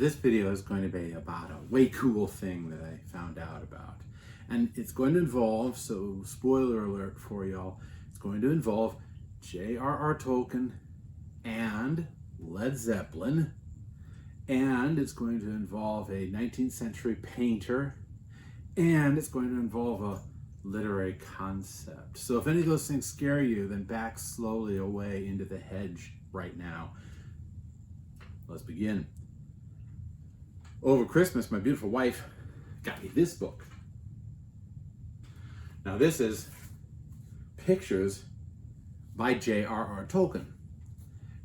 this video is going to be about a way cool thing that I found out about. And it's going to involve, so spoiler alert for y'all, it's going to involve J.R.R. Tolkien and Led Zeppelin. And it's going to involve a 19th century painter. And it's going to involve a literary concept. So if any of those things scare you, then back slowly away into the hedge right now. Let's begin. Over Christmas, my beautiful wife got me this book. Now this is pictures by J.R.R. Tolkien.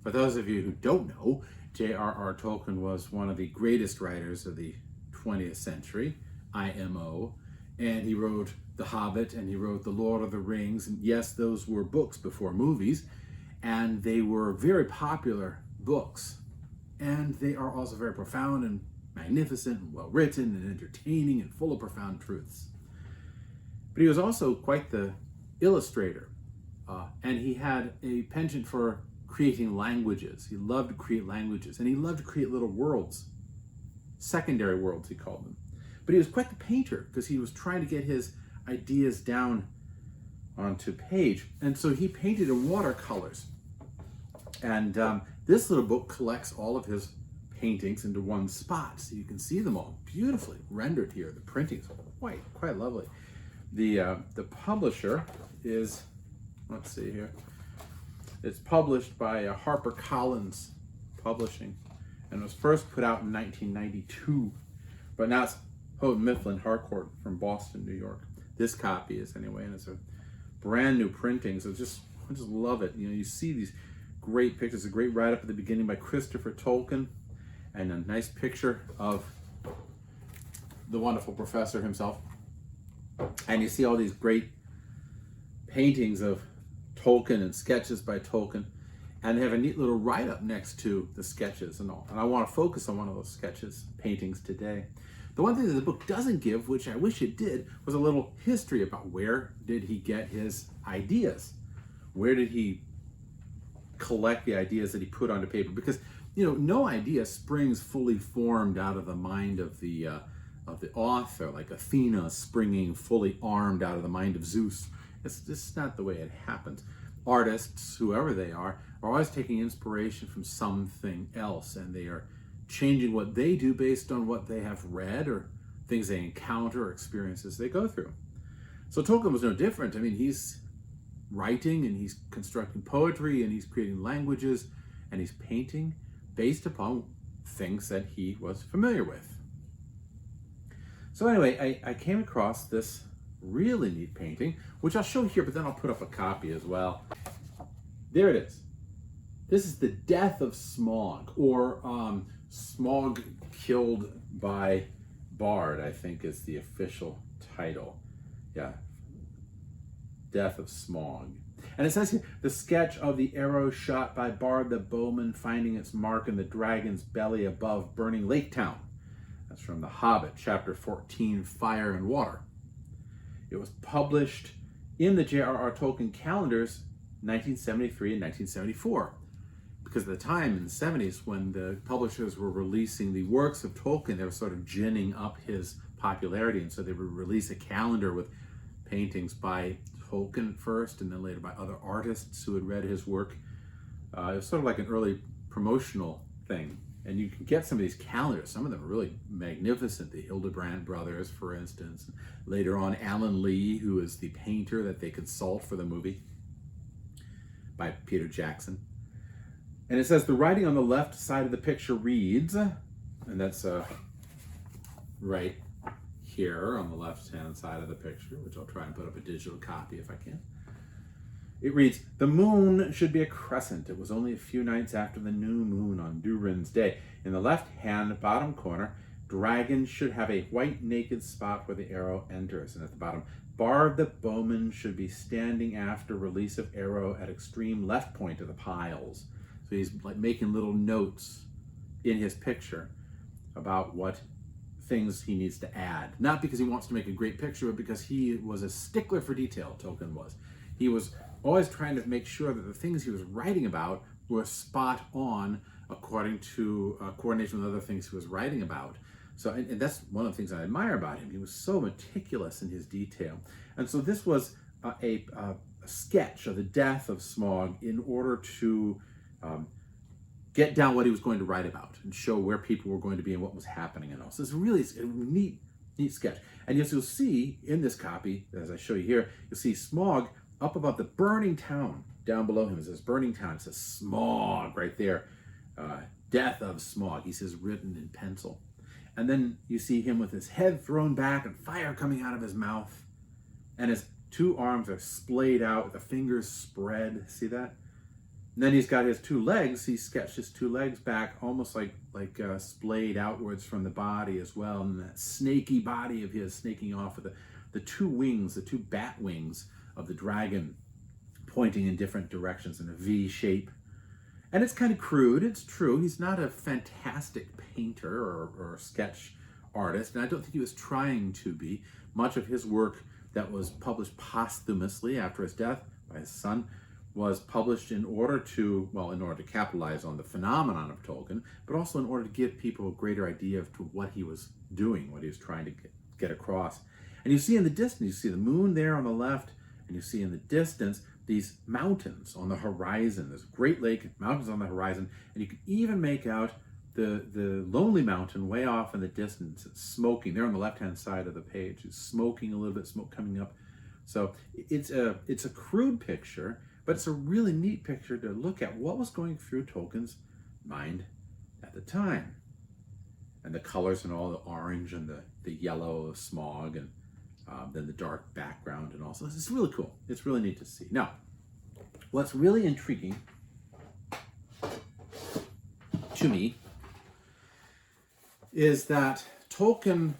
For those of you who don't know, J.R.R. Tolkien was one of the greatest writers of the 20th century, IMO, and he wrote The Hobbit and he wrote The Lord of the Rings. And yes, those were books before movies, and they were very popular books. And they are also very profound and magnificent and well written and entertaining and full of profound truths. But he was also quite the illustrator, and he had a penchant for creating languages. He loved to create languages, and he loved to create little worlds, secondary worlds he called them. But he was quite the painter because he was trying to get his ideas down onto page, and so he painted in watercolors. And this little book collects all of his paintings into one spot, so you can see them all beautifully rendered here. The printing is quite lovely. The publisher is, let's see here, it's published by HarperCollins Publishing, and it was first put out in 1992, but now it's Houghton Mifflin Harcourt from Boston, New York. This copy is anyway, and it's a brand new printing, so I just love it. You know, you see these great pictures, a great write-up at the beginning by Christopher Tolkien, and a nice picture of the wonderful professor himself. And you see all these great paintings of Tolkien and sketches by Tolkien, and they have a neat little write-up next to the sketches and all. And I want to focus on one of those sketches, paintings today. The one thing that the book doesn't give, which I wish it did, was a little history about where did he get his ideas? Where did he collect the ideas that he put onto paper? Because, you know, no idea springs fully formed out of the mind of the author, like Athena springing fully armed out of the mind of Zeus. It's just not the way it happens. Artists, whoever they are always taking inspiration from something else, and they are changing what they do based on what they have read or things they encounter or experiences they go through. So Tolkien was no different. I mean, he's writing and he's constructing poetry and he's creating languages and he's painting based upon things that he was familiar with. So anyway, I came across this really neat painting, which I'll show here, but then I'll put up a copy as well. There it is. This is the death of Smaug, or Smaug killed by Bard, I think is the official title. Yeah, Death of Smaug. And it says here, the sketch of the arrow shot by Bard the bowman finding its mark in the dragon's belly above burning Lake Town. That's from The Hobbit, chapter 14, Fire and Water. It was published in the J.R.R. Tolkien calendars 1973 and 1974. Because at the time, in the 70s, when the publishers were releasing the works of Tolkien, they were sort of ginning up his popularity, and so they would release a calendar with paintings by Tolkien first, and then later by other artists who had read his work. It was sort of like an early promotional thing. And you can get some of these calendars. Some of them are really magnificent. The Hildebrandt brothers, for instance. Later on, Alan Lee, who is the painter that they consult for the movie, by Peter Jackson. And it says, the writing on the left side of the picture reads, and that's right here on the left-hand side of the picture, which I'll try and put up a digital copy if I can. It reads, the moon should be a crescent. It was only a few nights after the new moon on Durin's day. In the left-hand bottom corner, dragon should have a white naked spot where the arrow enters. And at the bottom, Bard the bowman should be standing after release of arrow at extreme left point of the piles. So he's like making little notes in his picture about what things he needs to add. Not because he wants to make a great picture, but because he was a stickler for detail, Tolkien was. He was always trying to make sure that the things he was writing about were spot on according to coordination with other things he was writing about. So, and that's one of the things I admire about him. He was so meticulous in his detail. And so this was a sketch of the death of Smaug in order to get down what he was going to write about and show where people were going to be and what was happening and all. So it's really a neat sketch. And yes, you'll see in this copy, as I show you here, you'll see Smaug up above the burning town. Down below him is this burning town. It says Smaug right there. Death of Smaug, he says, written in pencil. And then you see him with his head thrown back and fire coming out of his mouth. And his two arms are splayed out with the fingers spread. See that? And then he's got his two legs. He sketched his two legs back almost like splayed outwards from the body as well. And that snaky body of his snaking off with the two wings, the two bat wings of the dragon pointing in different directions in a V shape. And it's kind of crude, it's true. He's not a fantastic painter or sketch artist, and I don't think he was trying to be. Much of his work that was published posthumously after his death by his son was published in order to capitalize on the phenomenon of Tolkien, but also in order to give people a greater idea of to what he was doing, what he was trying to get across. And you see in the distance, you see the moon there on the left, and you see in the distance these mountains on the horizon. There's a Great Lake, mountains on the horizon, and you can even make out the Lonely Mountain way off in the distance. It's smoking. There on the left-hand side of the page. It's smoking a little bit, smoke coming up. So it's a crude picture, but it's a really neat picture to look at what was going through Tolkien's mind at the time. And the colors and all, the orange and the yellow of Smaug, and then the dark background and all. So it's really cool. It's really neat to see. Now, what's really intriguing to me is that Tolkien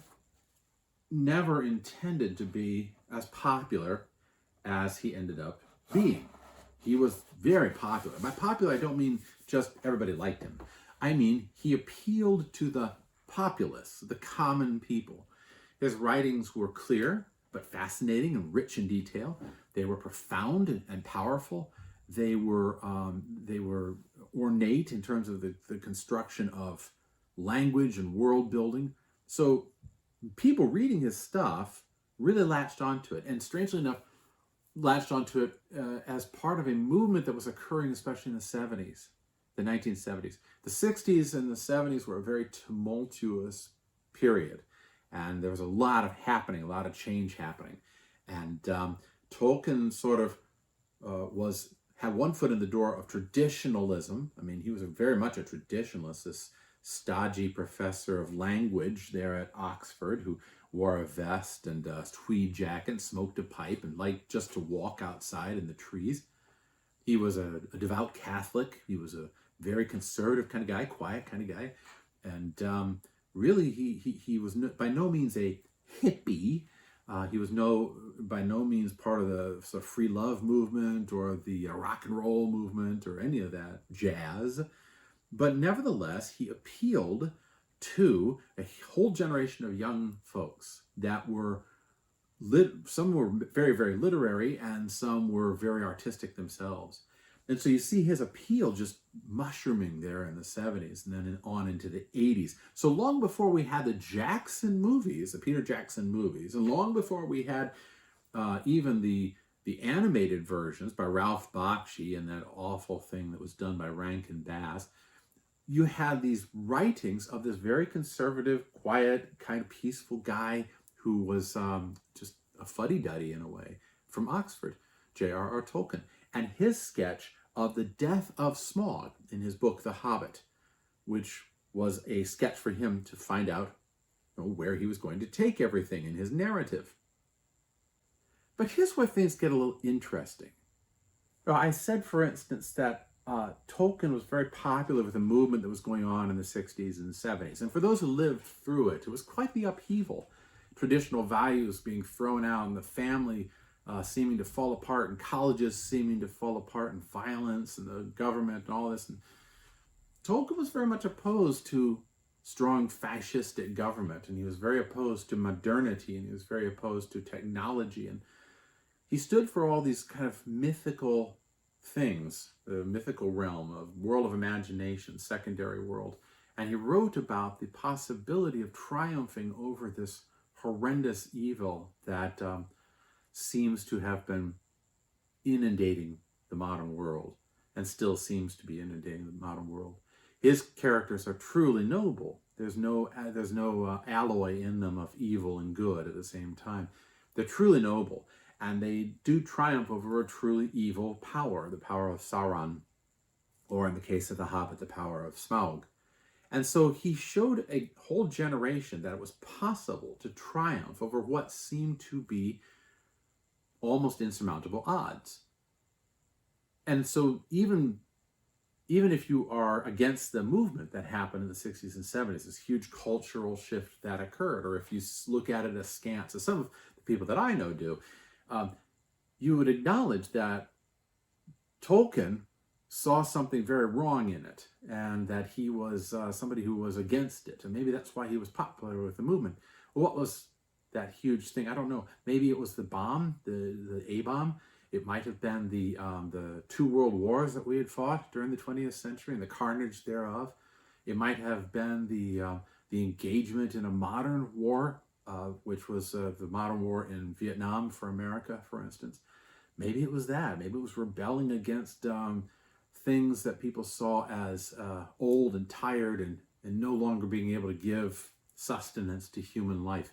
never intended to be as popular as he ended up being. He was very popular. By popular, I don't mean just everybody liked him. I mean, he appealed to the populace, the common people. His writings were clear, but fascinating and rich in detail. They were profound and powerful. They were ornate in terms of the construction of language and world building. So people reading his stuff really latched onto it, and strangely enough, latched onto it as part of a movement that was occurring, especially in the 70s, the 1970s. The 60s and the 70s were a very tumultuous period. And there was a lot of change happening. And Tolkien sort of had one foot in the door of traditionalism. I mean, he was very much a traditionalist, this stodgy professor of language there at Oxford who wore a vest and a tweed jacket, smoked a pipe, and liked just to walk outside in the trees. He was a devout Catholic. He was a very conservative kind of guy, quiet kind of guy. And really, he was by no means a hippie. He was by no means part of the sort of free love movement or the rock and roll movement or any of that jazz. But nevertheless, he appealed to a whole generation of young folks that were, some were very, very literary and some were very artistic themselves. And so you see his appeal just mushrooming there in the 70s and then on into the 80s. So long before we had the Jackson movies, the Peter Jackson movies, and long before we had even the animated versions by Ralph Bakshi and that awful thing that was done by Rankin Bass, you had these writings of this very conservative, quiet, kind of peaceful guy who was just a fuddy-duddy in a way from Oxford, J.R.R. Tolkien. And his sketch of the death of Smaug in his book, The Hobbit, which was a sketch for him to find out where he was going to take everything in his narrative. But here's where things get a little interesting. I said, for instance, that Tolkien was very popular with a movement that was going on in the 60s and 70s. And for those who lived through it, it was quite the upheaval. Traditional values being thrown out and the family seeming to fall apart, and colleges seeming to fall apart, and violence, and the government, and all this. And Tolkien was very much opposed to strong fascistic government, and he was very opposed to modernity, and he was very opposed to technology. And he stood for all these kind of mythical things, the mythical realm, of world of imagination, secondary world. And he wrote about the possibility of triumphing over this horrendous evil that seems to have been inundating the modern world and still seems to be inundating the modern world. His characters are truly noble. There's no alloy in them of evil and good at the same time. They're truly noble, and they do triumph over a truly evil power, the power of Sauron, or in the case of the Hobbit, the power of Smaug. And so he showed a whole generation that it was possible to triumph over what seemed to be almost insurmountable odds. And so even if you are against the movement that happened in the 60s and 70s, this huge cultural shift that occurred, or if you look at it askance, as some of the people that I know do, you would acknowledge that Tolkien saw something very wrong in it, and that he was somebody who was against it, and maybe that's why he was popular with the movement. Well, what was that huge thing? I don't know. Maybe it was the bomb, the A-bomb. It might have been the two world wars that we had fought during the 20th century and the carnage thereof. It might have been the engagement in a modern war, which was the modern war in Vietnam for America, for instance. Maybe it was that. Maybe it was rebelling against things that people saw as old and tired and no longer being able to give sustenance to human life.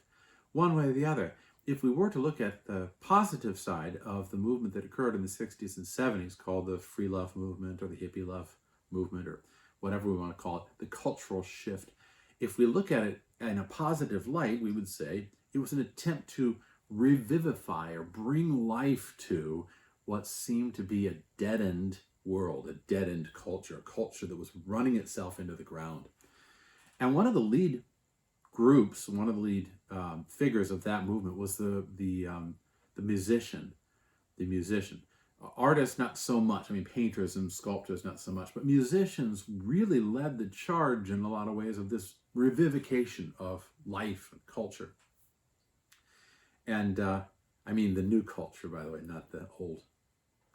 One way or the other, if we were to look at the positive side of the movement that occurred in the 60s and 70s, called the free love movement or the hippie love movement or whatever we want to call it, the cultural shift, if we look at it in a positive light, we would say it was an attempt to revivify or bring life to what seemed to be a deadened world, a deadened culture, a culture that was running itself into the ground. And one of the lead groups, one of the lead figures of that movement was the musician. Artists, not so much. I mean, painters and sculptors, not so much. But musicians really led the charge in a lot of ways of this revivification of life and culture. And I mean the new culture, by the way, not the old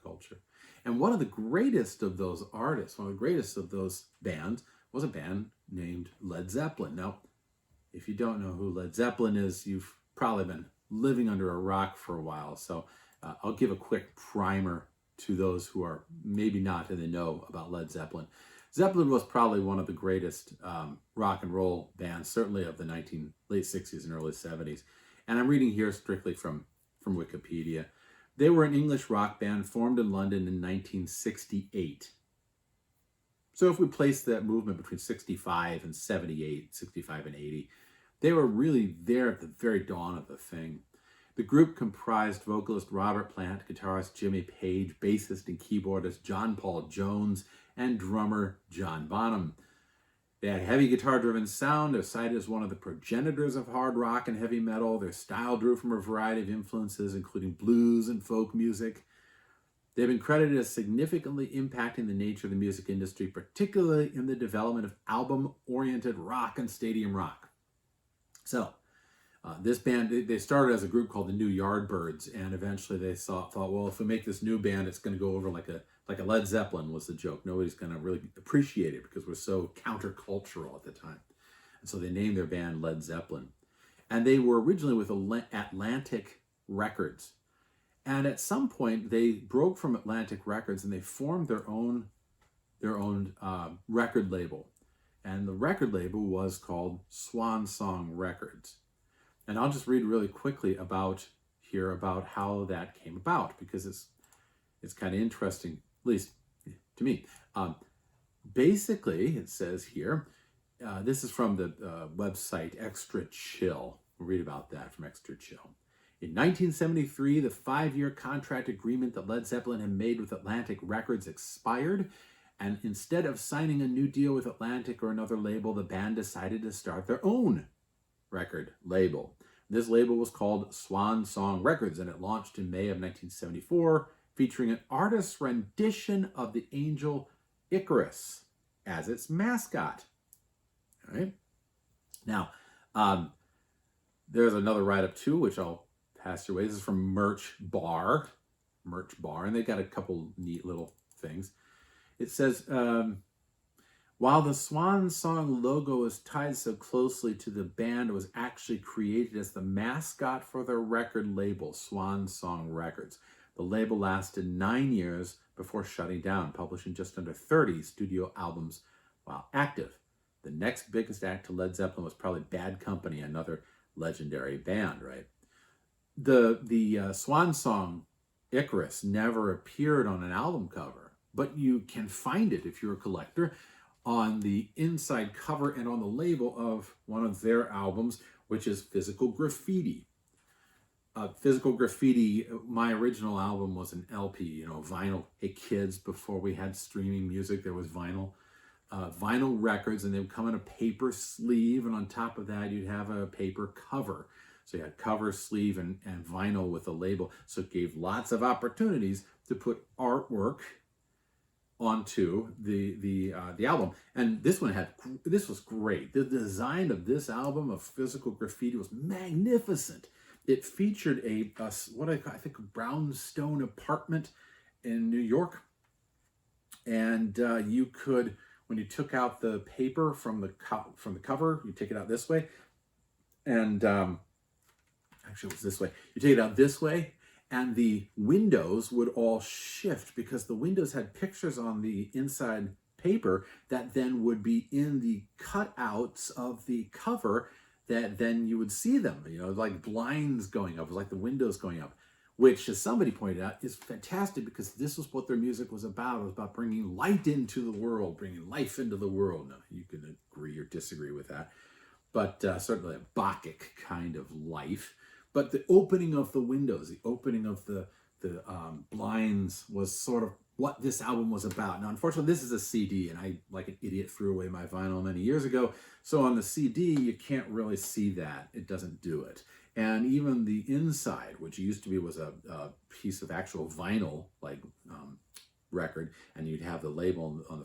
culture. And one of the greatest of those artists, one of the greatest of those bands, was a band named Led Zeppelin. Now, if you don't know who Led Zeppelin is, you've probably been living under a rock for a while. So I'll give a quick primer to those who are maybe not in the know about Led Zeppelin. Zeppelin was probably one of the greatest rock and roll bands, certainly of the late 60s and early 70s. And I'm reading here strictly from Wikipedia. They were an English rock band formed in London in 1968. So if we place that movement between 65 and 78, 65 and 80, they were really there at the very dawn of the thing. The group comprised vocalist Robert Plant, guitarist Jimmy Page, bassist and keyboardist John Paul Jones, and drummer John Bonham. They had a heavy guitar-driven sound. They're cited as one of the progenitors of hard rock and heavy metal. Their style drew from a variety of influences, including blues and folk music. They've been credited as significantly impacting the nature of the music industry, particularly in the development of album-oriented rock and stadium rock. So, this band, they started as a group called the New Yardbirds, and eventually they thought, well, if we make this new band, it's going to go over like a Led Zeppelin was the joke. Nobody's going to really appreciate it because we're so countercultural at the time. And so they named their band Led Zeppelin. And they were originally with Atlantic Records. And at some point, they broke from Atlantic Records and they formed their own record label. And the record label was called Swan Song Records. And I'll just read really quickly about how that came about, because it's kind of interesting, at least to me. Basically, it says here, this is from the website Extra Chill. We'll read about that from Extra Chill. In 1973, the 5-year contract agreement that Led Zeppelin had made with Atlantic Records expired, and instead of signing a new deal with Atlantic or another label, the band decided to start their own record label. This label was called Swan Song Records, and it launched in May of 1974, featuring an artist's rendition of the angel Icarus as its mascot. All right. Now, there's another write-up too, which I'll pass your way. This is from Merch Bar, and they've got a couple neat little things. It says, while the Swan Song logo is tied so closely to the band, it was actually created as the mascot for their record label, Swan Song Records. The label lasted 9 years before shutting down, publishing just under 30 studio albums while active. The next biggest act to Led Zeppelin was probably Bad Company, another legendary band, right? The Swan Song Icarus never appeared on an album cover, but you can find it if you're a collector on the inside cover and on the label of one of their albums, which is Physical Graffiti. Physical Graffiti, my original album was an LP, vinyl. Hey kids, before we had streaming music, there was vinyl. Vinyl records, and they would come in a paper sleeve, and on top of that you'd have a paper cover. So you had cover, sleeve, and vinyl with a label. So it gave lots of opportunities to put artwork onto the album. And this was great. The design of this album of Physical Graffiti was magnificent. It featured a brownstone apartment in New York, and you could, when you took out the paper from the cover, you take it out this way, and actually it was this way. You take it out this way, and the windows would all shift because the windows had pictures on the inside paper that then would be in the cutouts of the cover, that then you would see them, like blinds going up, like the windows going up, which, as somebody pointed out, is fantastic because this was what their music was about. It was about bringing light into the world, bringing life into the world. Now, you can agree or disagree with that, but certainly a Bacchic kind of life. But the opening of the windows, the opening of the blinds was sort of what this album was about. Now, unfortunately, this is a CD, and I, like an idiot, threw away my vinyl many years ago. So on the CD, you can't really see that. It doesn't do it. And even the inside, which used to be was a piece of actual vinyl, like record, and you'd have the label on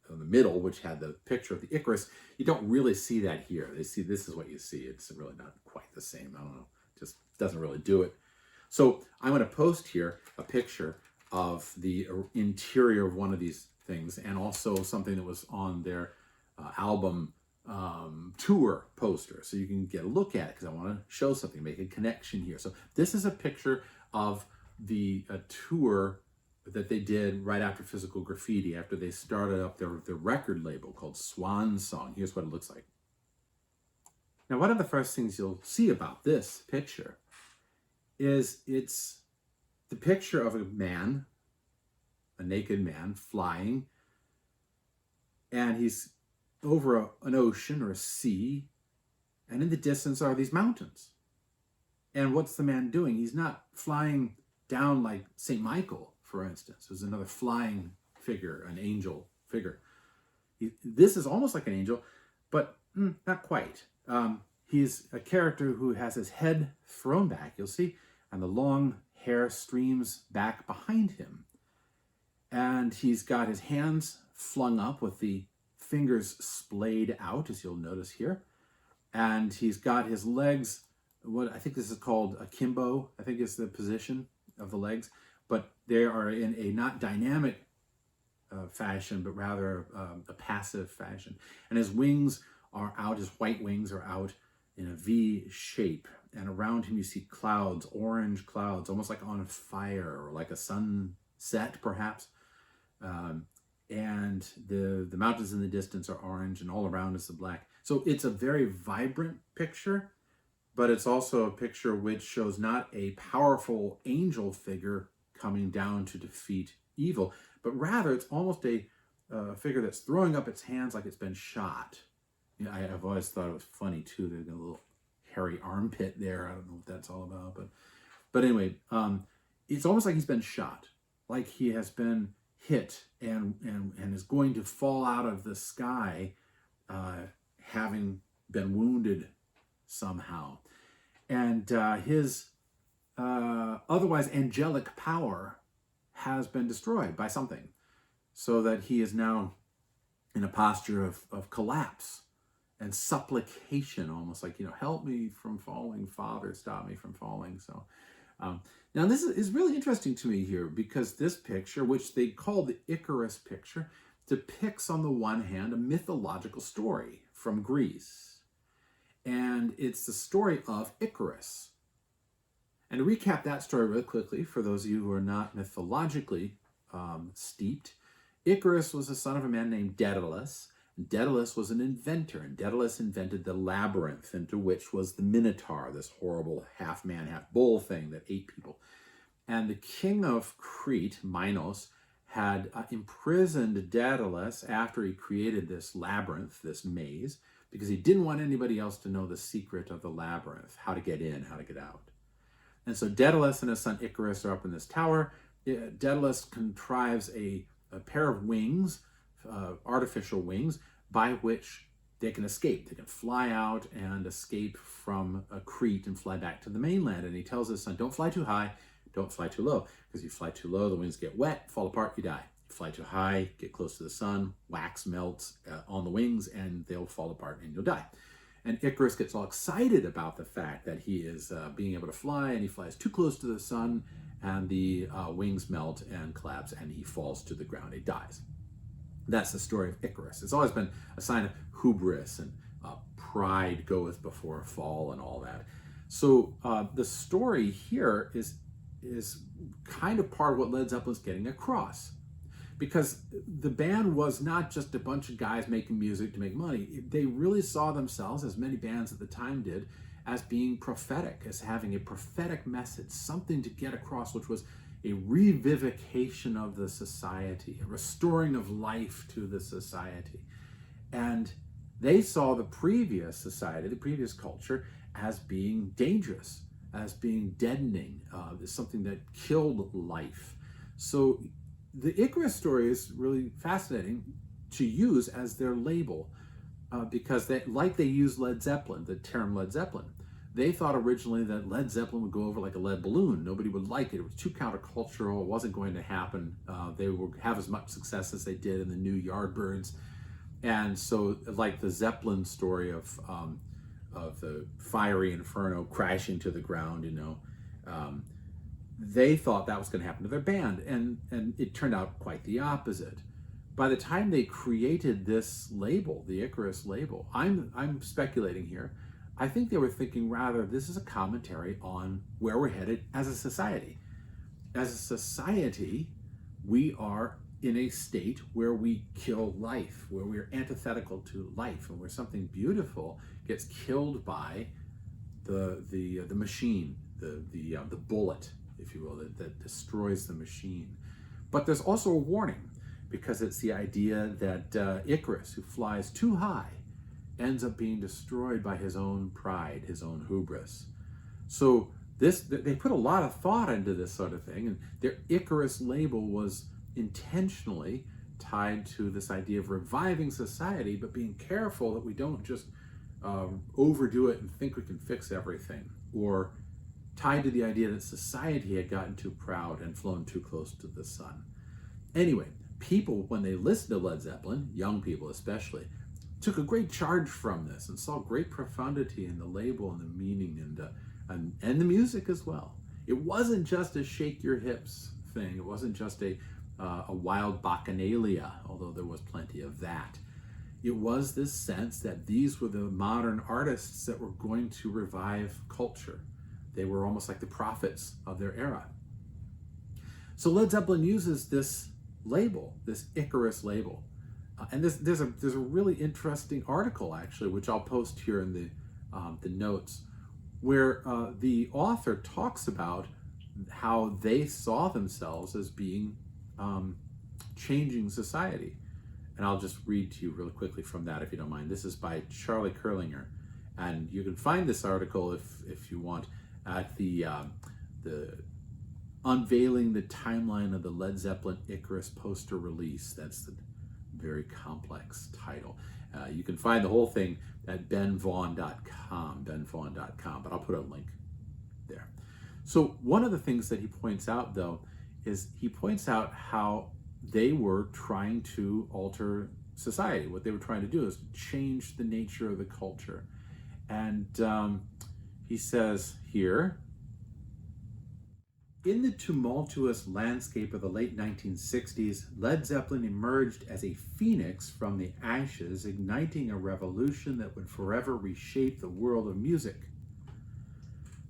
the middle, which had the picture of the Icarus, you don't really see that here. This is what you see. It's really not quite the same. I don't know. Just doesn't really do it. So I'm going to post here a picture of the interior of one of these things, and also something that was on their album tour poster, so you can get a look at it, because I want to show something, make a connection here. So this is a picture of the tour that they did right after Physical Graffiti, after they started up their record label called Swan Song. Here's what it looks like. Now, one of the first things you'll see about this picture is it's the picture of a man, a naked man, flying, and he's over an ocean or a sea, and in the distance are these mountains. And what's the man doing? He's not flying down like St. Michael, for instance, who's another flying figure, an angel figure. This is almost like an angel, but not quite. He's a character who has his head thrown back, you'll see, and the long hair streams back behind him. And he's got his hands flung up with the fingers splayed out, as you'll notice here. And he's got his legs, what I think this is called akimbo, I think is the position of the legs, but they are in a not dynamic fashion, but rather a passive fashion. And his wings are out, his white wings are out in a V shape. And around him you see clouds, orange clouds, almost like on fire, or like a sunset, perhaps. And the mountains in the distance are orange, and all around is the black. So it's a very vibrant picture, but it's also a picture which shows not a powerful angel figure coming down to defeat evil, but rather it's almost a figure that's throwing up its hands like it's been shot. I've always thought it was funny too. There's a little hairy armpit there. I don't know what that's all about, but anyway, it's almost like he's been shot, like he has been hit and is going to fall out of the sky, having been wounded somehow. And his otherwise angelic power has been destroyed by something, so that he is now in a posture of collapse and supplication, almost like, help me from falling, Father, stop me from falling. So Um, Now, this is really interesting to me here because this picture, which they call the Icarus picture, depicts on the one hand a mythological story from Greece. And it's the story of Icarus. And to recap that story really quickly, for those of you who are not mythologically steeped, Icarus was the son of a man named Daedalus. Daedalus was an inventor, and Daedalus invented the labyrinth, into which was the Minotaur, this horrible half-man, half-bull thing that ate people. And the king of Crete, Minos, had imprisoned Daedalus after he created this labyrinth, this maze, because he didn't want anybody else to know the secret of the labyrinth, how to get in, how to get out. And so Daedalus and his son Icarus are up in this tower. Daedalus contrives a pair of wings, artificial wings, by which they can escape. They can fly out and escape from Crete and fly back to the mainland. And he tells his son, don't fly too high, don't fly too low, because you fly too low, the wings get wet, fall apart, you die. You fly too high, get close to the sun, wax melts on the wings, and they'll fall apart and you'll die. And Icarus gets all excited about the fact that he is being able to fly, and he flies too close to the sun, and the wings melt and collapse, and he falls to the ground. He dies. That's the story of Icarus. It's always been a sign of hubris and pride goeth before a fall and all that. So the story here is kind of part of what Led Zeppelin's getting across. Because the band was not just a bunch of guys making music to make money. They really saw themselves, as many bands at the time did, as being prophetic, as having a prophetic message, something to get across, which was a revivification of the society, a restoring of life to the society. And they saw the previous society, the previous culture, as being dangerous, as being deadening, as something that killed life. So the Icarus story is really fascinating to use as their label because they use Led Zeppelin, the term Led Zeppelin. They thought originally that Led Zeppelin would go over like a lead balloon. Nobody would like it. It was too countercultural. It wasn't going to happen. They would have as much success as they did in the New Yardbirds. And so like the Zeppelin story of the fiery inferno crashing to the ground, they thought that was going to happen to their band, and it turned out quite the opposite. By the time they created this label, the Icarus label, I'm speculating here, I think they were thinking rather this is a commentary on where we're headed as a society. As a society, we are in a state where we kill life, where we're antithetical to life, and where something beautiful gets killed by the machine, the bullet, if you will, that destroys the machine. But there's also a warning, because it's the idea that Icarus, who flies too high, ends up being destroyed by his own pride, his own hubris. So they put a lot of thought into this sort of thing, and their Icarus label was intentionally tied to this idea of reviving society, but being careful that we don't just overdo it and think we can fix everything, or tied to the idea that society had gotten too proud and flown too close to the sun. Anyway, people, when they listened to Led Zeppelin, young people especially, took a great charge from this and saw great profundity in the label and the meaning and the music as well. It wasn't just a shake your hips thing. It wasn't just a wild bacchanalia, although there was plenty of that. It was this sense that these were the modern artists that were going to revive culture. They were almost like the prophets of their era. So Led Zeppelin uses this label, this Icarus label. And there's a really interesting article, actually, which I'll post here in the notes, where the author talks about how they saw themselves as being changing society. And I'll just read to you really quickly from that, if you don't mind. This is by Charlie Curlinger. And you can find this article, if you want, at the Unveiling the Timeline of the Led Zeppelin Icarus poster release. That's the very complex title. You can find the whole thing at benvaughn.com, but I'll put a link there. So one of the things that he points out, though, is he points out how they were trying to alter society. What they were trying to do is change the nature of the culture. And he says here, In the tumultuous landscape of the late 1960s, Led Zeppelin emerged as a phoenix from the ashes, igniting a revolution that would forever reshape the world of music.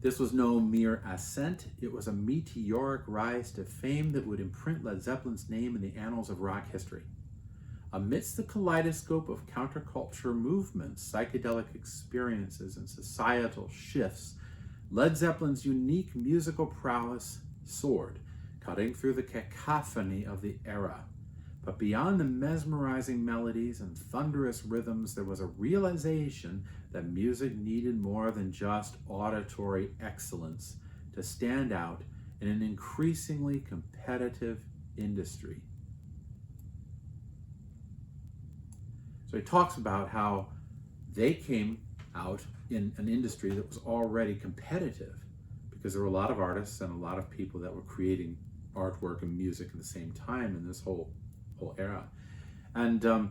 This was no mere ascent, it was a meteoric rise to fame that would imprint Led Zeppelin's name in the annals of rock history. Amidst the kaleidoscope of counterculture movements, psychedelic experiences, and societal shifts, Led Zeppelin's unique musical prowess soared, cutting through the cacophony of the era. But beyond the mesmerizing melodies and thunderous rhythms, there was a realization that music needed more than just auditory excellence to stand out in an increasingly competitive industry. So he talks about how they came out in an industry that was already competitive because there were a lot of artists and a lot of people that were creating artwork and music at the same time in this whole era. And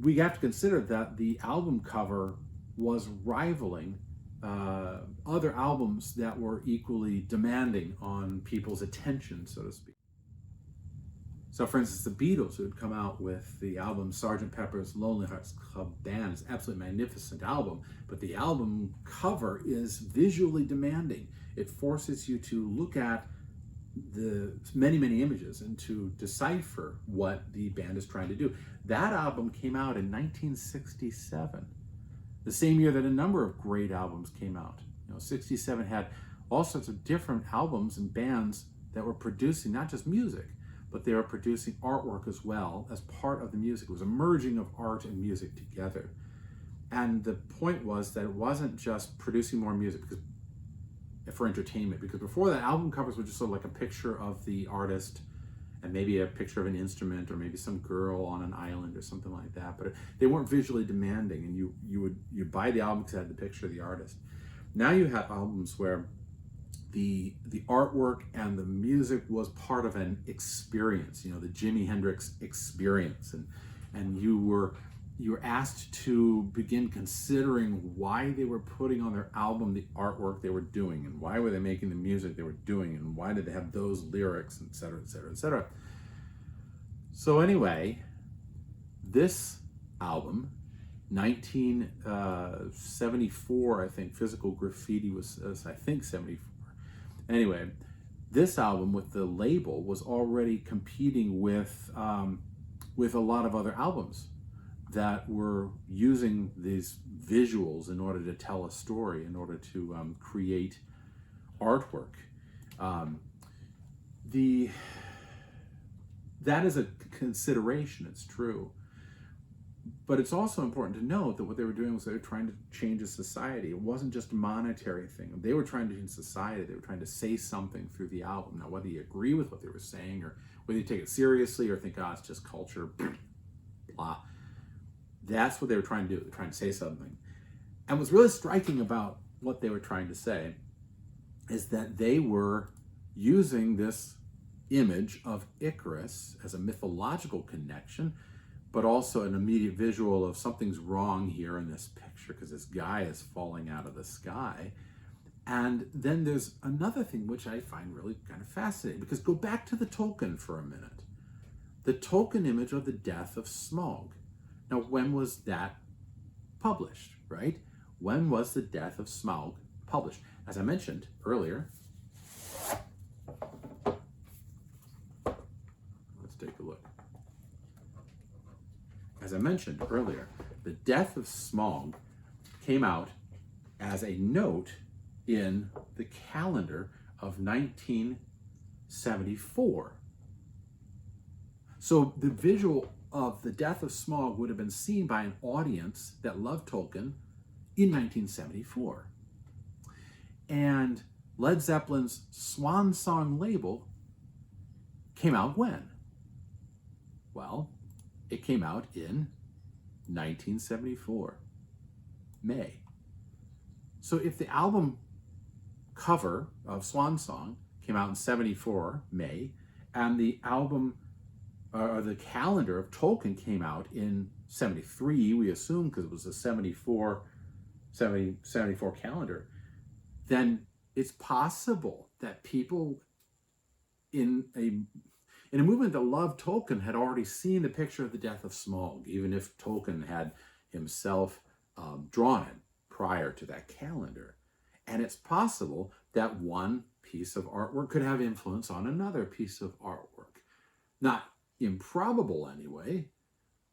we have to consider that the album cover was rivaling other albums that were equally demanding on people's attention, so to speak. So, for instance, the Beatles, who had come out with the album Sgt. Pepper's Lonely Hearts Club Band, is an absolutely magnificent album, but the album cover is visually demanding. It forces you to look at the many images and to decipher what the band is trying to do. That album came out in 1967, the same year that a number of great albums came out. 67 had all sorts of different albums and bands that were producing not just music, but they were producing artwork as well as part of the music. It was a merging of art and music together. And the point was that it wasn't just producing more music for entertainment, because before that, album covers were just sort of like a picture of the artist and maybe a picture of an instrument or maybe some girl on an island or something like that. But they weren't visually demanding, and you'd buy the album because it had the picture of the artist. Now you have albums where the artwork and the music was part of an experience, the Jimi Hendrix experience, and you were asked to begin considering why they were putting on their album the artwork they were doing, and why were they making the music they were doing, and why did they have those lyrics, et cetera, et cetera, et cetera. So anyway, this album, 1974, I think, Physical Graffiti was, I think, 74. Anyway, this album with the label was already competing with a lot of other albums that were using these visuals in order to tell a story, in order to create artwork. That is a consideration, it's true. But it's also important to note that what they were doing was they were trying to change a society. It wasn't just a monetary thing. They were trying to change society. They were trying to say something through the album. Now, whether you agree with what they were saying or whether you take it seriously or think, it's just culture, blah, that's what they were trying to do. They're trying to say something. And what's really striking about what they were trying to say is that they were using this image of Icarus as a mythological connection, but also an immediate visual of something's wrong here in this picture because this guy is falling out of the sky. And then there's another thing which I find really kind of fascinating, because go back to the Tolkien for a minute. The Tolkien image of the death of Smaug. Now, when was that published, right? When was the death of Smaug published? As I mentioned earlier, let's take a look. As I mentioned earlier, the death of Smaug came out as a note in the calendar of 1974. So the visual of the death of Smaug would have been seen by an audience that loved Tolkien in 1974. And Led Zeppelin's Swan Song label came out when? Well, it came out in 1974, May. So if the album cover of Swan Song came out in 74, May, and the album or the calendar of Tolkien came out in 73, we assume because it was a 74 calendar, then it's possible that people in a movement that loved Tolkien had already seen the picture of the death of Smaug, even if Tolkien had himself drawn it prior to that calendar. And it's possible that one piece of artwork could have influence on another piece of artwork. Not improbable anyway,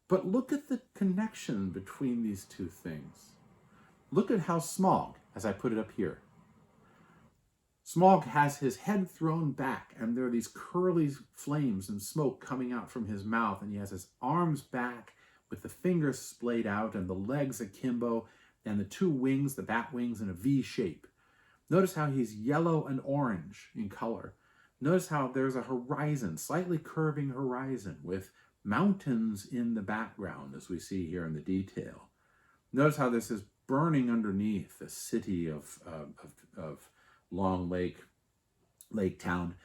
but look at the connection between these two things. Look at how Smaug, as I put it up here, Smaug has his head thrown back, and there are these curly flames and smoke coming out from his mouth, and he has his arms back with the fingers splayed out and the legs akimbo, and the two wings, the bat wings, in a V shape. Notice how he's yellow and orange in color. Notice how there's a horizon, slightly curving horizon with mountains in the background, as we see here in the detail. Notice how this is burning underneath the city of Long Lake Town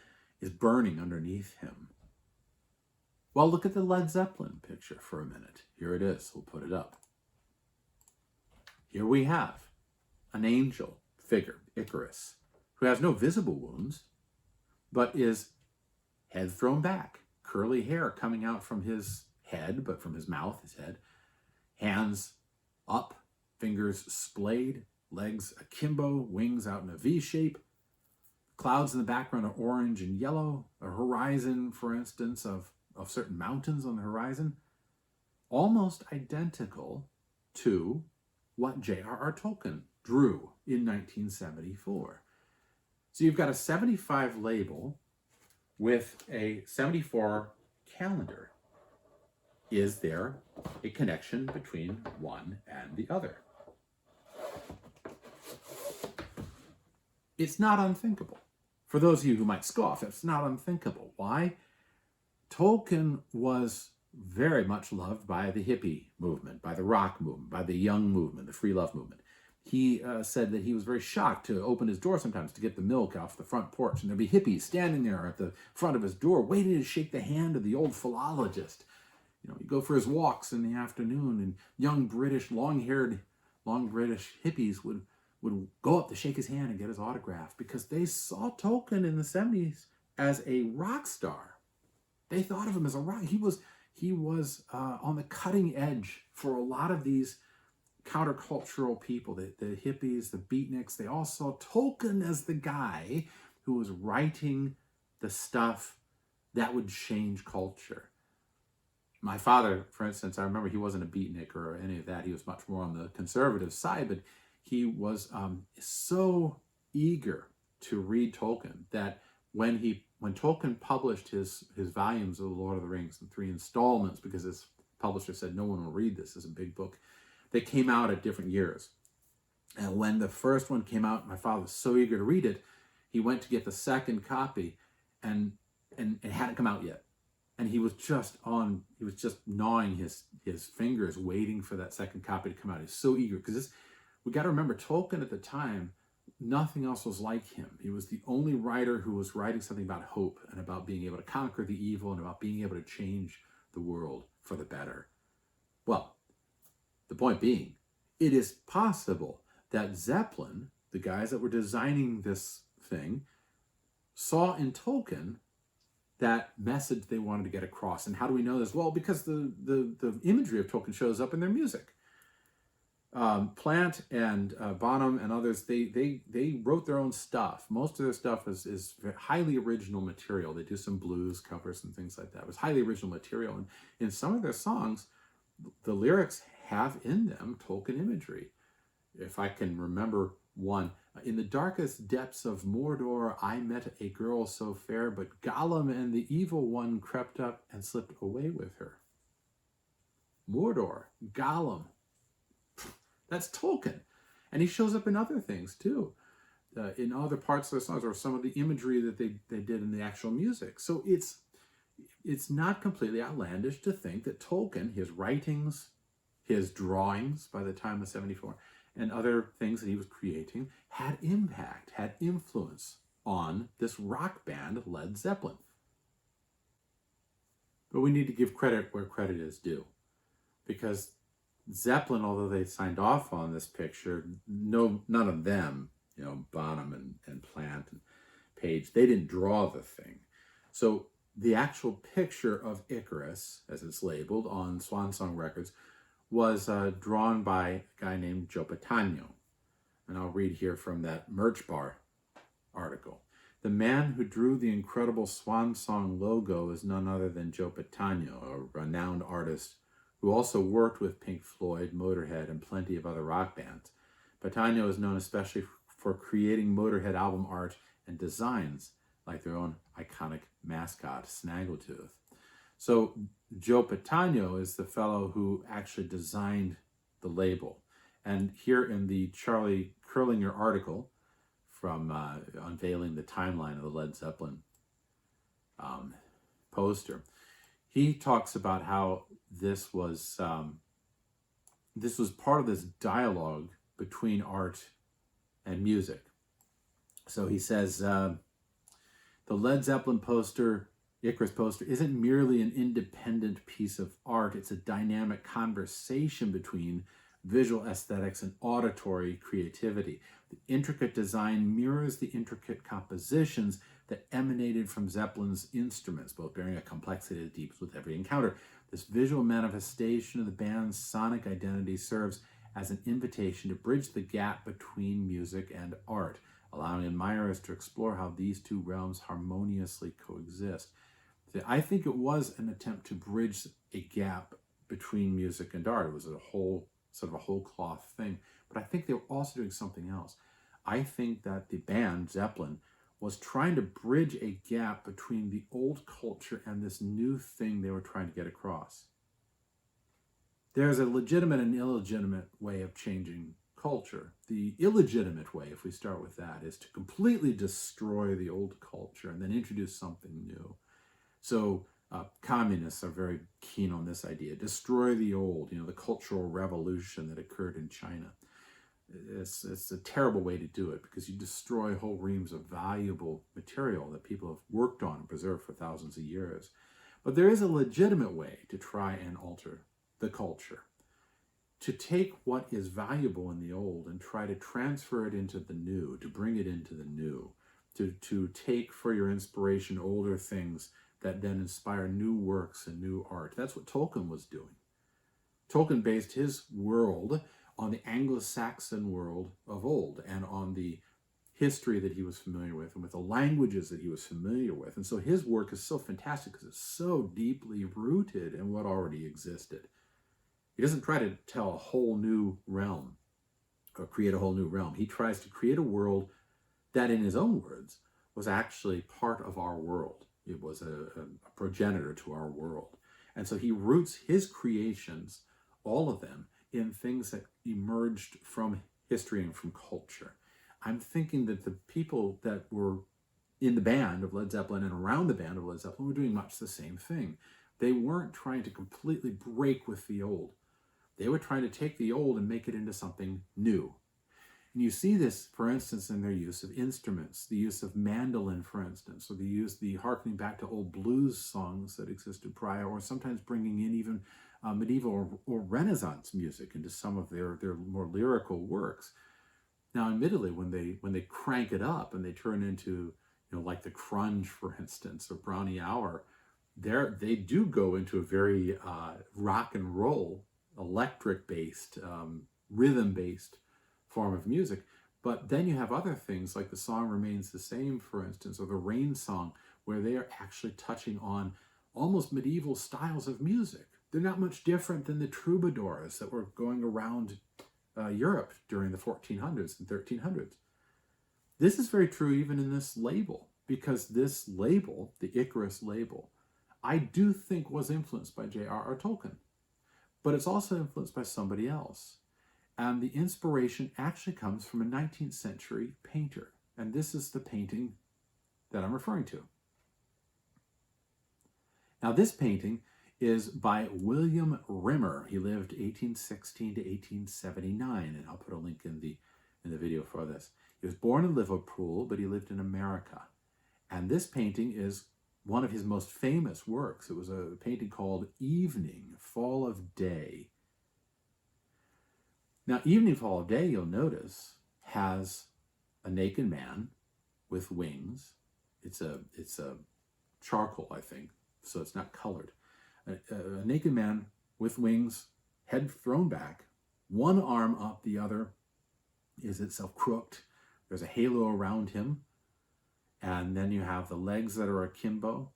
is burning underneath him. Well, look at the Led Zeppelin picture for a minute. Here it is. We'll put it up. Here we have an angel figure, Icarus, who has no visible wounds, but is head thrown back, curly hair coming out from his head, but from his mouth, his head, hands up, fingers splayed, legs akimbo, wings out in a V shape. Clouds in the background are orange and yellow. A horizon, for instance, of certain mountains on the horizon. Almost identical to what J.R.R. Tolkien drew in 1974. So you've got a 75 label with a 74 calendar. Is there a connection between one and the other? It's not unthinkable. For those of you who might scoff, it's not unthinkable. Why? Tolkien was very much loved by the hippie movement, by the rock movement, by the young movement, the free love movement. He said that he was very shocked to open his door sometimes to get the milk off the front porch, and there'd be hippies standing there at the front of his door waiting to shake the hand of the old philologist. You know, he'd go for his walks in the afternoon, and young British, long British hippies would go up to shake his hand and get his autograph because they saw Tolkien in the 70s as a rock star. They thought of him as a rock. He was on the cutting edge for a lot of these countercultural people, the hippies, the beatniks. They all saw Tolkien as the guy who was writing the stuff that would change culture. My father, for instance, I remember he wasn't a beatnik or any of that. He was much more on the conservative side, but he was so eager to read Tolkien that when Tolkien published his volumes of The Lord of the Rings in 3 installments, because his publisher said no one will read this as a big book, they came out at different years. And when the first one came out, my father was so eager to read it, he went to get the second copy, and it hadn't come out yet. And he was just gnawing his fingers, waiting for that second copy to come out. He's so eager, because we got to remember, Tolkien at the time, nothing else was like him. He was the only writer who was writing something about hope and about being able to conquer the evil and about being able to change the world for the better. Well, the point being, it is possible that Zeppelin, the guys that were designing this thing, saw in Tolkien that message they wanted to get across. And how do we know this? Well, because the imagery of Tolkien shows up in their music. Plant and Bonham and others, they wrote their own stuff. Most of their stuff is highly original material. They do some blues covers and things like that. It was highly original material. And in some of their songs, the lyrics have in them Tolkien imagery. If I can remember one, in the darkest depths of Mordor, I met a girl so fair, but Gollum and the evil one crept up and slipped away with her. Mordor, Gollum. That's Tolkien. And he shows up in other things too, in other parts of the songs, or some of the imagery that they did in the actual music. So it's not completely outlandish to think that Tolkien, his writings, his drawings by the time of 74, and other things that he was creating had impact, had influence on this rock band, Led Zeppelin. But we need to give credit where credit is due, because Zeppelin, although they signed off on this picture, none of them, Bonham and Plant and Page, they didn't draw the thing. So the actual picture of Icarus, as it's labeled on Swan Song Records, was drawn by a guy named Joe Patano. And I'll read here from that Merch Bar article. The man who drew the incredible Swan Song logo is none other than Joe Patano, a renowned artist who also worked with Pink Floyd, Motorhead, and plenty of other rock bands. Patano is known especially for creating Motorhead album art and designs like their own iconic mascot, Snaggletooth. So Joe Patano is the fellow who actually designed the label. And here in the Charlie Curlinger article from unveiling the timeline of the Led Zeppelin poster, he talks about how this was part of this dialogue between art and music. So he says, the Led Zeppelin poster, Icarus poster, isn't merely an independent piece of art. It's a dynamic conversation between visual aesthetics and auditory creativity. The intricate design mirrors the intricate compositions that emanated from Zeppelin's instruments, both bearing a complexity that deepens with every encounter. This visual manifestation of the band's sonic identity serves as an invitation to bridge the gap between music and art, allowing admirers to explore how these two realms harmoniously coexist. I think it was an attempt to bridge a gap between music and art. It was a whole cloth thing. But I think they were also doing something else. I think that the band, Zeppelin, was trying to bridge a gap between the old culture and this new thing they were trying to get across. There's a legitimate and illegitimate way of changing culture. The illegitimate way, if we start with that, is to completely destroy the old culture and then introduce something new. So communists are very keen on this idea. Destroy the old, the cultural revolution that occurred in China. It's a terrible way to do it because you destroy whole reams of valuable material that people have worked on and preserved for thousands of years. But there is a legitimate way to try and alter the culture, to take what is valuable in the old and try to transfer it into the new, to bring it into the new, to take for your inspiration older things that then inspire new works and new art. That's what Tolkien was doing. Tolkien based his world on the Anglo-Saxon world of old and on the history that he was familiar with and with the languages that he was familiar with. And so his work is so fantastic because it's so deeply rooted in what already existed. He doesn't try to tell a whole new realm or create a whole new realm. He tries to create a world that, in his own words, was actually part of our world. It was a progenitor to our world. And so he roots his creations, all of them, in things that emerged from history and from culture. I'm thinking that the people that were in the band of Led Zeppelin and around the band of Led Zeppelin were doing much the same thing. They weren't trying to completely break with the old. They were trying to take the old and make it into something new. And you see this, for instance, in their use of instruments, the use of mandolin, for instance, or the harkening back to old blues songs that existed prior, or sometimes bringing in even medieval or Renaissance music into some of their more lyrical works. Now, admittedly, when they crank it up and they turn into, like the crunge, for instance, or Brownie Hour, they do go into a very rock and roll, electric-based, rhythm-based form of music. But then you have other things like The Song Remains the Same, for instance, or the Rain Song, where they are actually touching on almost medieval styles of music. They're not much different than the troubadours that were going around Europe during the 1400s and 1300s. This is very true even in this label, because this label, the Icarus label, I do think was influenced by J.R.R. Tolkien, but it's also influenced by somebody else. And the inspiration actually comes from a 19th century painter. And this is the painting that I'm referring to. Now, this painting is by William Rimmer. He lived 1816 to 1879, and I'll put a link in the video for this. He was born in Liverpool, but he lived in America. And this painting is one of his most famous works. It was a painting called Evening, Fall of Day. Now, Evening, Fall of Day, you'll notice, has a naked man with wings. It's a charcoal, I think, so it's not colored. A naked man with wings, head thrown back, one arm up, the other is itself crooked. There's a halo around him. And then you have the legs that are akimbo.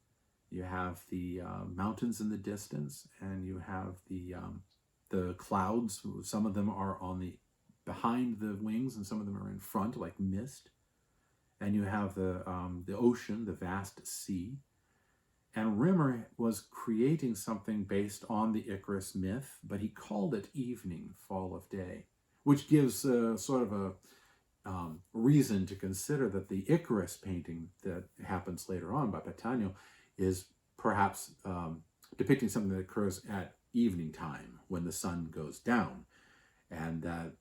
You have the mountains in the distance, and you have the clouds. Some of them are on the behind the wings, and some of them are in front, like mist. And you have the ocean, the vast sea. And Rimmer was creating something based on the Icarus myth, but he called it evening, fall of day, which gives sort of a reason to consider that the Icarus painting that happens later on by Patanio is perhaps depicting something that occurs at evening time when the sun goes down, and that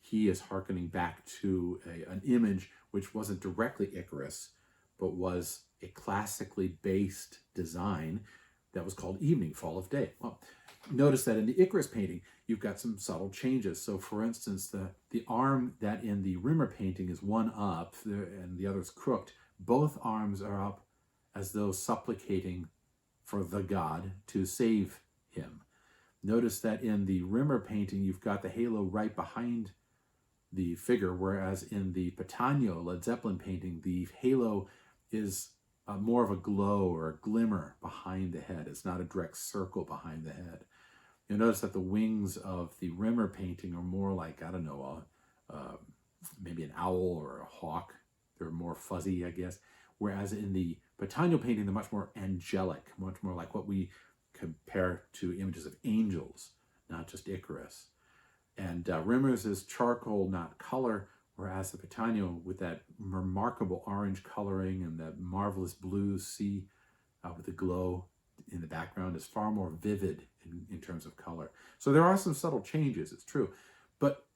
he is hearkening back to an image which wasn't directly Icarus, but was a classically based design that was called evening, fall of day. Well, notice that in the Icarus painting, you've got some subtle changes. So for instance, the arm that in the Rimmer painting is one up and the other is crooked, both arms are up as though supplicating for the god to save him. Notice that in the Rimmer painting, you've got the halo right behind the figure, whereas in the Patanio Led Zeppelin painting, the halo is more of a glow or a glimmer behind the head. It's not a direct circle behind the head. You'll notice that the wings of the Rimmer painting are more like, I don't know, maybe an owl or a hawk. They're more fuzzy, I guess. Whereas in the Patanio painting, they're much more angelic, much more like what we compare to images of angels, not just Icarus. And Rimmer's is charcoal, not color, whereas the Patanio, with that remarkable orange coloring and that marvelous blue sea with the glow in the background, is far more vivid in terms of color. So there are some subtle changes, it's true. But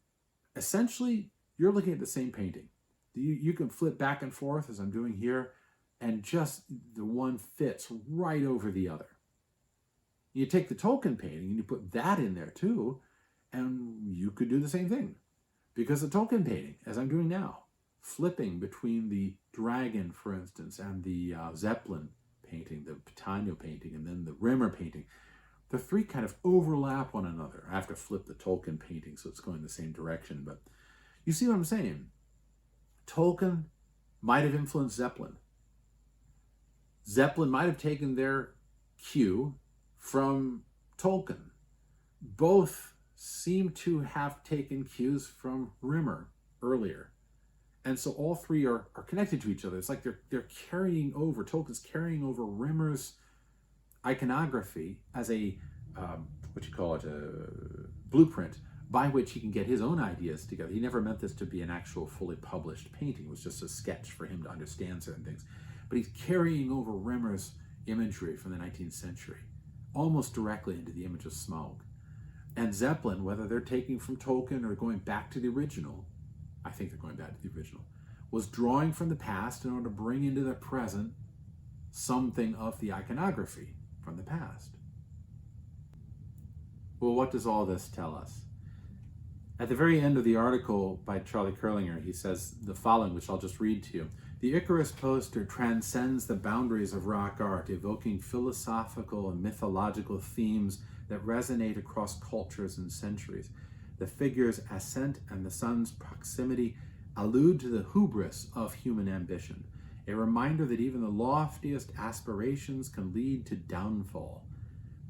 essentially, you're looking at the same painting. You can flip back and forth, as I'm doing here, and just the one fits right over the other. You take the Tolkien painting and you put that in there too, and you could do the same thing. Because the Tolkien painting, as I'm doing now, flipping between the dragon, for instance, and the Zeppelin painting, the Patanio painting, and then the Rimmer painting, the three kind of overlap one another. I have to flip the Tolkien painting so it's going the same direction, but you see what I'm saying? Tolkien might have influenced Zeppelin. Zeppelin might have taken their cue from Tolkien. Both seem to have taken cues from Rimmer earlier. And so all three are connected to each other. It's like they're carrying over, Tolkien's carrying over Rimmer's iconography as a, a blueprint by which he can get his own ideas together. He never meant this to be an actual fully published painting. It was just a sketch for him to understand certain things. But he's carrying over Rimmer's imagery from the 19th century, almost directly into the image of Smaug. And Zeppelin, whether they're taking from Tolkien or going back to the original, I think they're going back to the original, was drawing from the past in order to bring into the present something of the iconography from the past. Well, what does all this tell us? At the very end of the article by Charlie Curlinger, he says the following, which I'll just read to you. The Icarus poster transcends the boundaries of rock art, evoking philosophical and mythological themes that resonate across cultures and centuries. The figure's ascent and the sun's proximity allude to the hubris of human ambition, a reminder that even the loftiest aspirations can lead to downfall.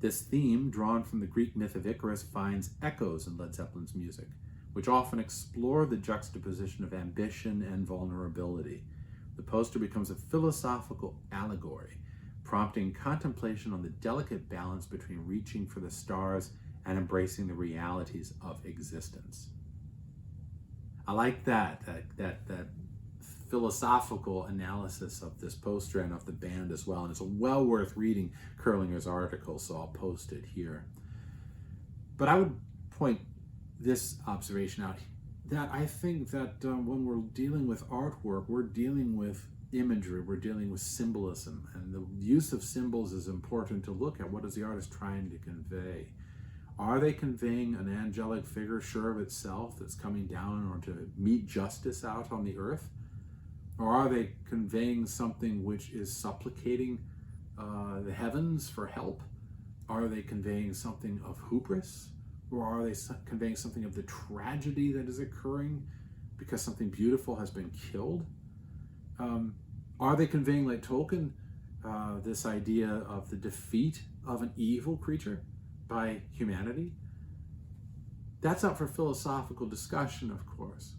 This theme, drawn from the Greek myth of Icarus, finds echoes in Led Zeppelin's music, which often explore the juxtaposition of ambition and vulnerability. The poster becomes a philosophical allegory, prompting contemplation on the delicate balance between reaching for the stars and embracing the realities of existence. I like that philosophical analysis of this poster and of the band as well, and it's well worth reading Curlinger's article, so I'll post it here. But I would point this observation out, that I think that when we're dealing with artwork, we're dealing with imagery, we're dealing with symbolism, and the use of symbols is important to look at. What is the artist trying to convey? Are they conveying an angelic figure sure of itself that's coming down in order to meet justice out on the earth? Or are they conveying something which is supplicating the heavens for help? Are they conveying something of hubris? Or are they conveying something of the tragedy that is occurring because something beautiful has been killed? Are they conveying, like Tolkien, this idea of the defeat of an evil creature by humanity? That's up for philosophical discussion, of course.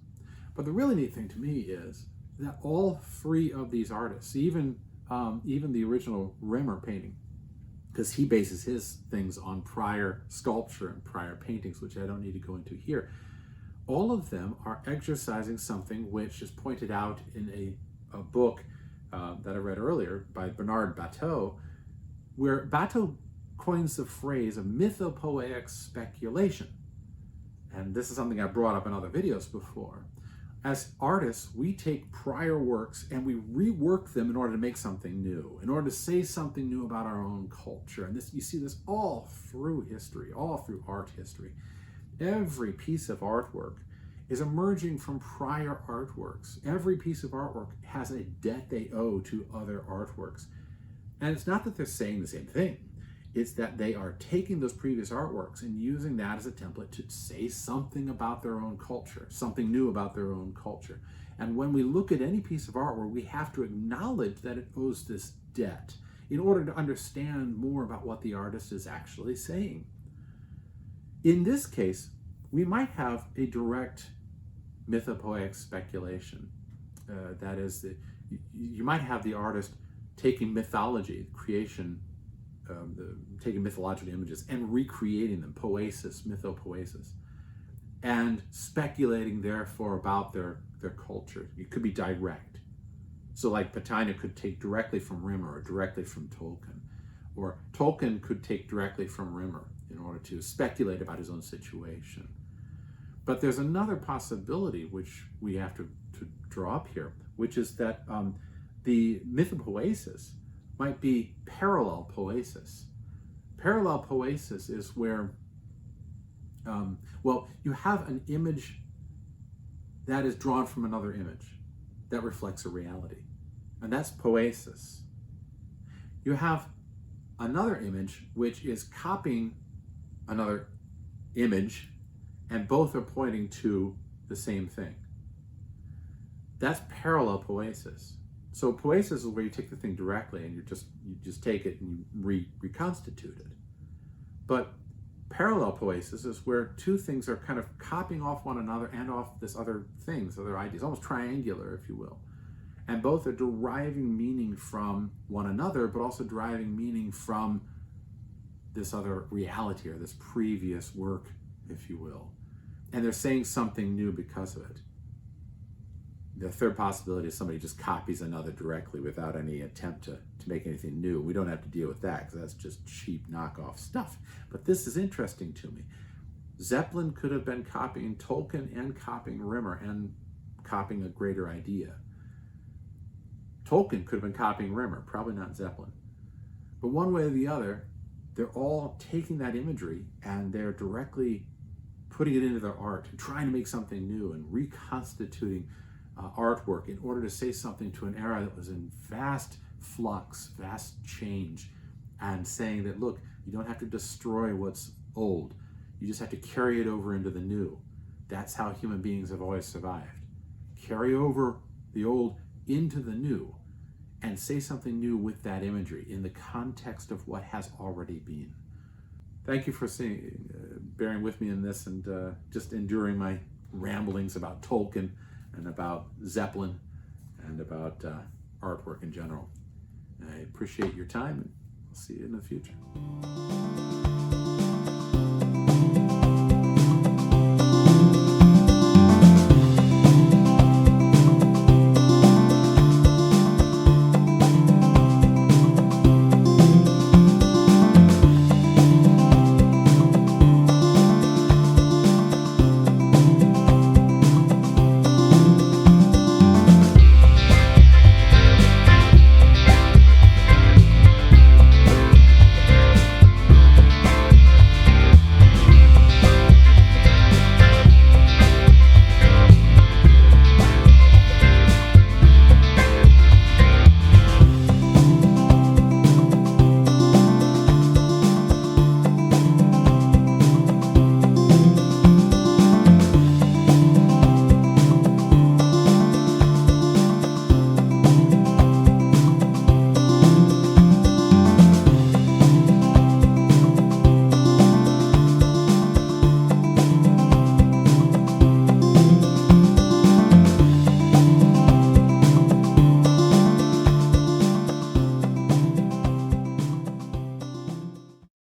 But the really neat thing to me is that all three of these artists, even the original Rimmer painting, because he bases his things on prior sculpture and prior paintings, which I don't need to go into here, all of them are exercising something which is pointed out in a book that I read earlier by Bernard Bateau, where Bateau coins the phrase of mythopoeic speculation. And this is something I brought up in other videos before. As artists, we take prior works and we rework them in order to make something new, in order to say something new about our own culture. And this, you see this all through history, all through art history. Every piece of artwork is emerging from prior artworks. Every piece of artwork has a debt they owe to other artworks. And it's not that they're saying the same thing. It's that they are taking those previous artworks and using that as a template to say something about their own culture, something new about their own culture. And when we look at any piece of artwork, we have to acknowledge that it owes this debt in order to understand more about what the artist is actually saying. In this case, we might have a direct mythopoeic speculation. That is, you might have the artist taking mythology, creation, taking mythological images and recreating them, poesis, mythopoesis, and speculating therefore about their culture. It could be direct. So like Patina could take directly from Rimmer or directly from Tolkien, or Tolkien could take directly from Rimmer in order to speculate about his own situation. But there's another possibility which we have to draw up here, which is that the mythopoesis might be parallel poesis. Parallel poesis is where, you have an image that is drawn from another image that reflects a reality, and that's poesis. You have another image which is copying another image, and both are pointing to the same thing. That's parallel poesis. So poesis is where you take the thing directly and you just take it and you reconstitute it. But parallel poesis is where two things are kind of copying off one another and off this other things, other ideas, almost triangular, if you will. And both are deriving meaning from one another, but also deriving meaning from this other reality or this previous work, if you will. And they're saying something new because of it. The third possibility is somebody just copies another directly without any attempt to make anything new. We don't have to deal with that because that's just cheap knockoff stuff. But this is interesting to me. Zeppelin could have been copying Tolkien and copying Rimmer and copying a greater idea. Tolkien could have been copying Rimmer, probably not Zeppelin. But one way or the other, they're all taking that imagery and they're directly putting it into their art and trying to make something new and reconstituting artwork in order to say something to an era that was in vast flux, vast change, and saying that, look, you don't have to destroy what's old. You just have to carry it over into the new. That's how human beings have always survived. Carry over the old into the new and say something new with that imagery in the context of what has already been. Thank you for bearing with me in this and just enduring my ramblings about Tolkien and about Zeppelin and about artwork in general. I appreciate your time and I'll see you in the future.